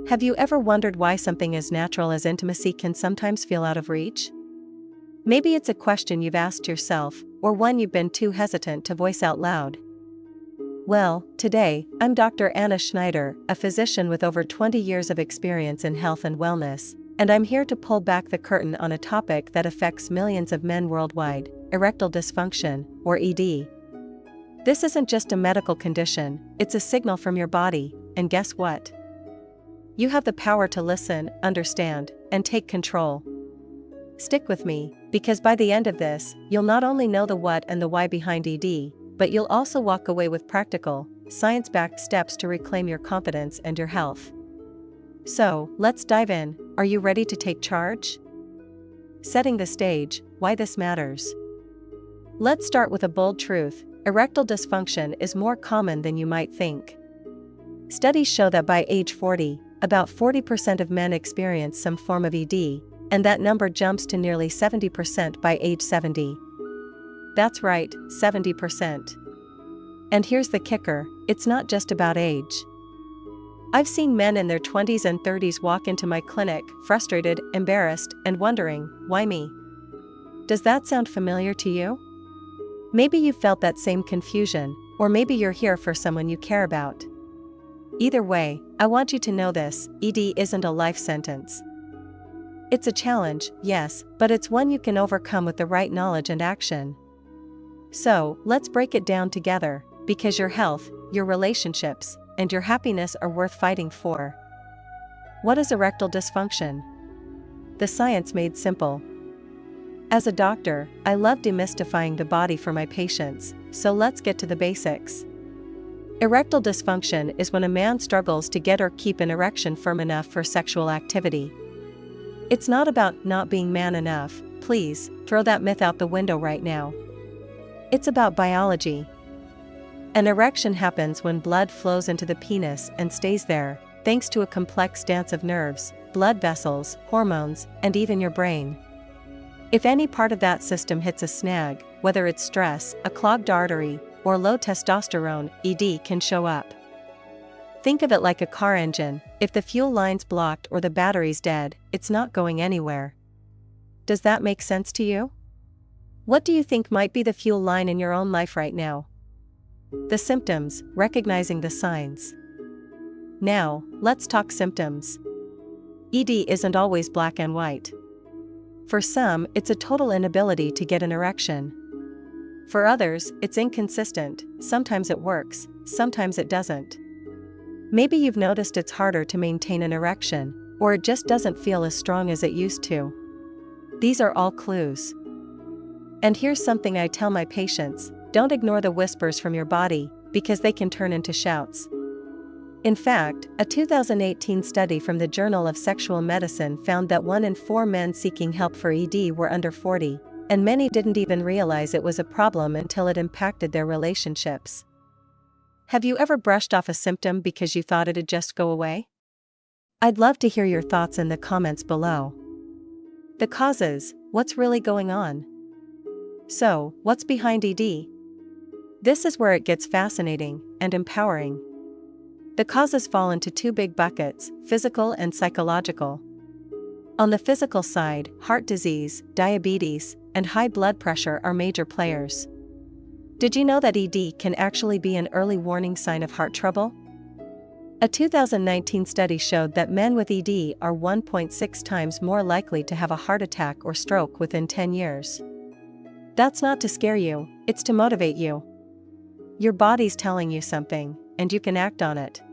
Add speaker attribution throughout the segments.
Speaker 1: Have you ever wondered why something as natural as intimacy can sometimes feel out of reach? Maybe it's a question you've asked yourself, or one you've been too hesitant to voice out loud. Well, today, I'm Dr. Anna Schneider, a physician with over 20 years of experience in health and wellness, and I'm here to pull back the curtain on a topic that affects millions of men worldwide: erectile dysfunction, or ED. This isn't just a medical condition, it's a signal from your body, and guess what? You have the power to listen, understand, and take control. Stick with me, because by the end of this, you'll not only know the what and the why behind ED, but you'll also walk away with practical, science-backed steps to reclaim your confidence and your health. So, let's dive in. Are you ready to take charge? Setting the stage, why this matters. Let's start with a bold truth: erectile dysfunction is more common than you might think. Studies show that by age 40, about 40% of men experience some form of ED, and that number jumps to nearly 70% by age 70. That's right, 70%. And here's the kicker: it's not just about age. I've seen men in their 20s and 30s walk into my clinic, frustrated, embarrassed, and wondering, why me? Does that sound familiar to you? Maybe you felt that same confusion, or maybe you're here for someone you care about. Either way, I want you to know this: ED isn't a life sentence. It's a challenge, yes, but it's one you can overcome with the right knowledge and action. So, let's break it down together, because your health, your relationships, and your happiness are worth fighting for. What is erectile dysfunction? The science made simple. As a doctor, I love demystifying the body for my patients, so let's get to the basics. Erectile dysfunction is when a man struggles to get or keep an erection firm enough for sexual activity. It's not about not being man enough, please, throw that myth out the window right now. It's about biology. An erection happens when blood flows into the penis and stays there, thanks to a complex dance of nerves, blood vessels, hormones, and even your brain. If any part of that system hits a snag, whether it's stress, a clogged artery, or low testosterone, ED can show up. Think of it like a car engine: if the fuel line's blocked or the battery's dead, it's not going anywhere. Does that make sense to you? What do you think might be the fuel line in your own life right now? The symptoms, recognizing the signs. Now, let's talk symptoms. ED isn't always black and white. For some, it's a total inability to get an erection. For others, it's inconsistent: sometimes it works, sometimes it doesn't. Maybe you've noticed it's harder to maintain an erection, or it just doesn't feel as strong as it used to. These are all clues. And here's something I tell my patients: don't ignore the whispers from your body, because they can turn into shouts. In fact, a 2018 study from the Journal of Sexual Medicine found that 1 in 4 men seeking help for ED were under 40, and many didn't even realize it was a problem until it impacted their relationships. Have you ever brushed off a symptom because you thought it'd just go away? I'd love to hear your thoughts in the comments below. The causes: what's really going on? So, what's behind ED? This is where it gets fascinating and empowering. The causes fall into 2 big buckets: physical and psychological. On the physical side, heart disease, diabetes, and high blood pressure are major players. Did you know that ED can actually be an early warning sign of heart trouble? A 2019 study showed that men with ED are 1.6 times more likely to have a heart attack or stroke within 10 years. That's not to scare you, it's to motivate you. Your body's telling you something, and you can act on it.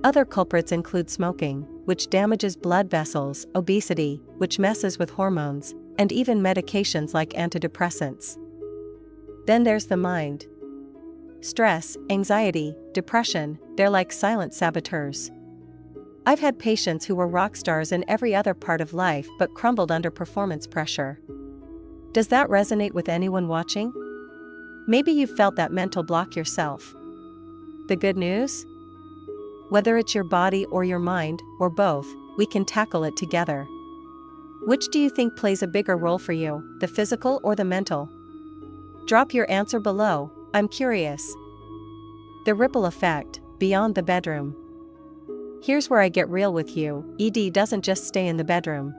Speaker 1: Other culprits include smoking, which damages blood vessels, obesity, which messes with hormones, and even medications like antidepressants. Then there's the mind. Stress, anxiety, depression, they're like silent saboteurs. I've had patients who were rock stars in every other part of life but crumbled under performance pressure. Does that resonate with anyone watching? Maybe you've felt that mental block yourself. The good news? Whether it's your body or your mind, or both, we can tackle it together. Which do you think plays a bigger role for you, the physical or the mental? Drop your answer below, I'm curious. The ripple effect, beyond the bedroom. Here's where I get real with you, ED doesn't just stay in the bedroom.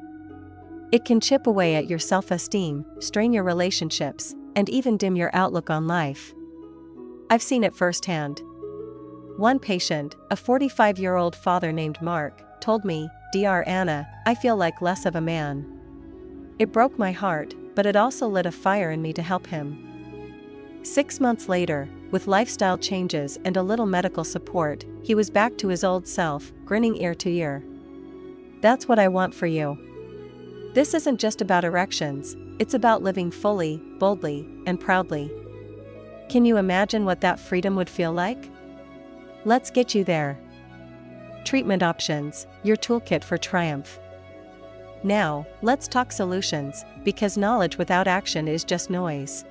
Speaker 1: It can chip away at your self-esteem, strain your relationships, and even dim your outlook on life. I've seen it firsthand. One patient, a 45-year-old father named Mark, told me, "Dr. Anna, I feel like less of a man." It broke my heart, but it also lit a fire in me to help him. 6 months later, with lifestyle changes and a little medical support, he was back to his old self, grinning ear to ear. That's what I want for you. This isn't just about erections, it's about living fully, boldly, and proudly. Can you imagine what that freedom would feel like? Let's get you there. Treatment options, your toolkit for triumph. Now, let's talk solutions, because knowledge without action is just noise.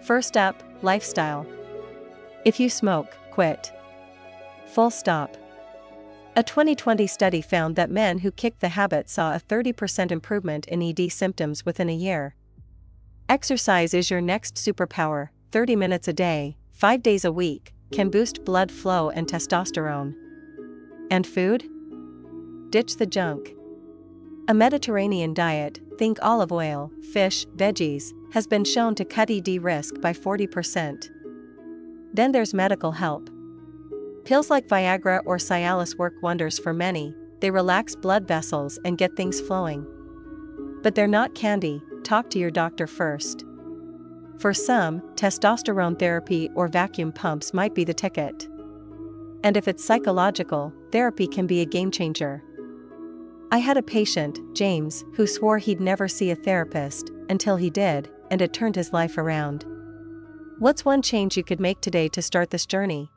Speaker 1: First up, lifestyle. If you smoke, quit. Full stop. A 2020 study found that men who kicked the habit saw a 30% improvement in ED symptoms within a year. Exercise is your next superpower. 30 minutes a day, 5 days a week, can boost blood flow and testosterone. And food? Ditch the junk. A Mediterranean diet, think olive oil, fish, veggies, has been shown to cut ED risk by 40%. Then there's medical help. Pills like Viagra or Cialis work wonders for many. They relax blood vessels and get things flowing. But they're not candy, talk to your doctor first. For some, testosterone therapy or vacuum pumps might be the ticket. And if it's psychological, therapy can be a game changer. I had a patient, James, who swore he'd never see a therapist, until he did, and it turned his life around. What's one change you could make today to start this journey?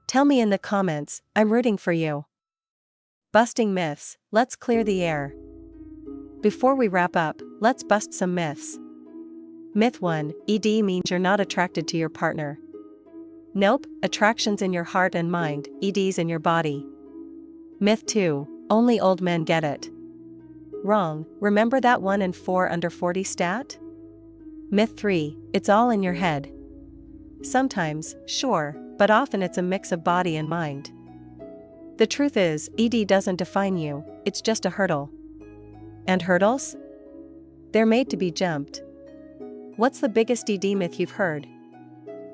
Speaker 1: Tell me in the comments, I'm rooting for you. Busting myths, let's clear the air. Before we wrap up, let's bust some myths. Myth 1, ED means you're not attracted to your partner. Nope, attraction's in your heart and mind, ED's in your body. Myth 2, only old men get it. Wrong, remember that 1 in 4 under 40 stat? Myth 3, it's all in your head. Sometimes, sure, but often it's a mix of body and mind. The truth is, ED doesn't define you, it's just a hurdle. And hurdles? They're made to be jumped. What's the biggest ED myth you've heard?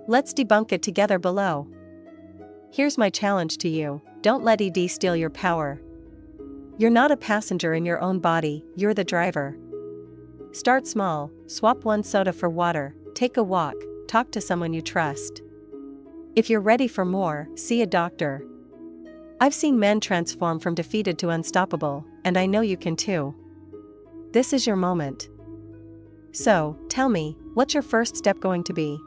Speaker 1: Let's debunk it together below. Here's my challenge to you, don't let ED steal your power. You're not a passenger in your own body, you're the driver. Start small, swap one soda for water, take a walk, talk to someone you trust. If you're ready for more, see a doctor. I've seen men transform from defeated to unstoppable, and I know you can too. This is your moment. So, tell me, what's your first step going to be?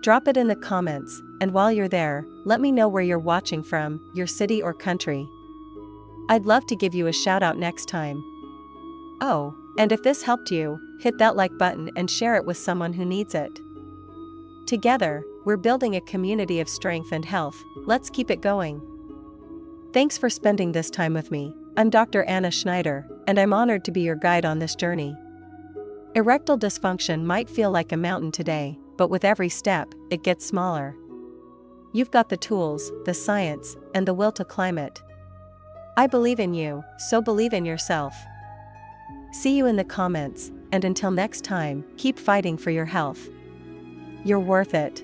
Speaker 1: Drop it in the comments, and while you're there, let me know where you're watching from, your city or country. I'd love to give you a shout out next time. Oh, and if this helped you, hit that like button and share it with someone who needs it. Together, we're building a community of strength and health, let's keep it going. Thanks for spending this time with me. I'm Dr. Anna Schneider, and I'm honored to be your guide on this journey. Erectile dysfunction might feel like a mountain today, but with every step, it gets smaller. You've got the tools, the science, and the will to climb it. I believe in you, so believe in yourself. See you in the comments, and until next time, keep fighting for your health. You're worth it.